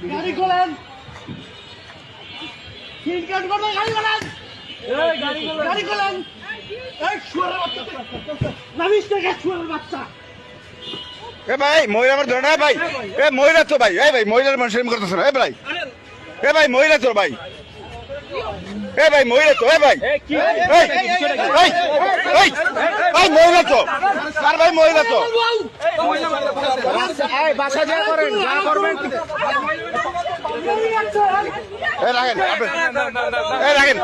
গাড়ি খোলেন, সিট কাট করবেন, গাড়ি খোলেন, গাড়ি খোলেন। এই শুয়ারের বাচ্চা, নামিস থেকে শুয়ারের বাচ্চা। এ ভাই মহিলা আমার ধরে না ভাই, এ মহিলা তো ভাই, এই ভাই মহিলার মানুষ এরকম করতেছে না, এ ভাই, এ ভাই মহিলা তো ভাই, এ ভাই মহিলা তো, এ ভাই ভাই মহিলা তো, আর ভাই মহিলা তো বাসা যা করেন, যা করবেন রাখেন, রাখেন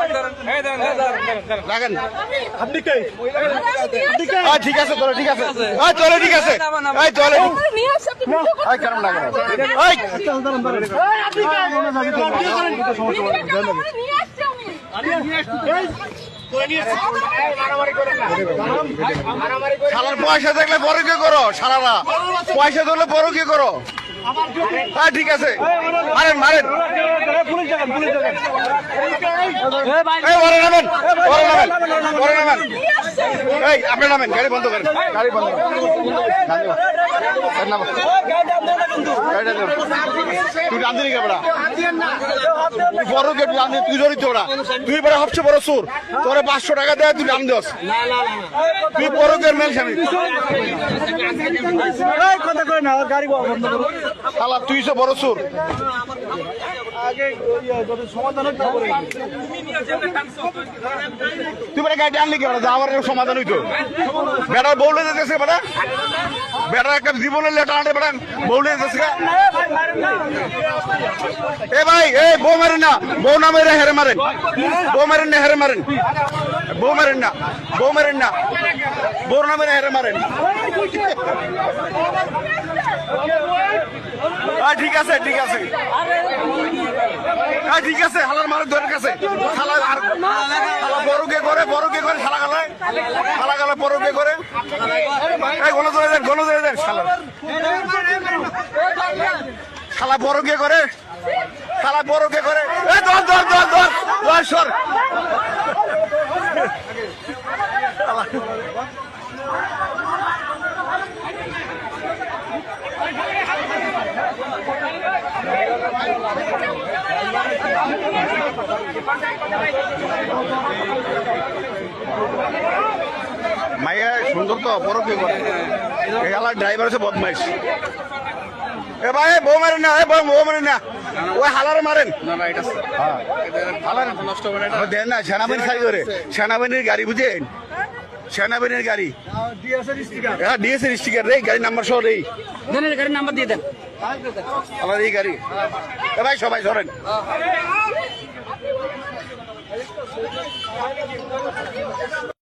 রাখেন। আপনি কে? ঠিক আছে চলো, ঠিক আছে চলো, ঠিক আছে চলো, কেমন লাগে শালার পয়সা দেখলে বড় কি করো, শালারা পয়সা ধরলে বড় কি করো। হ্যাঁ ঠিক আছে, মারেন মারেন, ওরে নামেন, ওরে নামেন, ওরে নামেন, এই আপনি নামেন, গাড়ি বন্ধ করেন, গাড়ি বন্ধ করেন, তুই রান্ধি কেবড়া বড় কে তুই রান্ধি, তুই জড়িত ওরা, তুই বড় সবচেয়ে বড় সুর, তোরে 500 টাকা দেয় তুই রাম দোস, তুই বড় কে মেল স্বামী শালা, তুই সে বড় সুর। তুই বেটা গাড়ি আনলি কেন, যাওয়ার সমাধান হইতো, বেটা বউলে যেতেছে, বেটা বেটা একটা জীবনের লেটা আনতে বেটা বউলে যেতেছে। এ ভাই এই বউ মারেন না, বউ না মেরে হেরে মারেন, বউ মারেন না হেরে মারেন, বউ মারেন না, বউ মারেন না, বউ না মেরে হেরে মারেন। ঠিক আছে ঠিক আছে ঠিক আছে, হালার মারের ধরে কাছে শালা, আর শালা বড়কে করে, বড়কে করে শালা গালায়, শালা গালা বড়কে করে, এই গণ ধরে দেন, গণ ধরে দেন শালা, শালা বড়কে করে, শালা বড়কে করে, এই ধর ধর ধর ধর ধর সর। মাইয়া সুন্দর তো, বড় কে করে, এই আলার ড্রাইভার আছে বদমাইশ। এ ভাই বউ মারেন না, বউ মারেন না, ওই হালার মারেন দেন না, সেনাবাহিনী সাই করে, সেনাবাহিনীর গাড়ি বুঝেন, সেনাবাহিনীর গাড়ি, হ্যাঁ ডিএসএর স্টিকার রে, গাড়ির নাম্বার সহ রে, গাড়ির নাম্বার দিয়ে দেন আমার এই গাড়ি। এ ভাই সবাই ধরেন।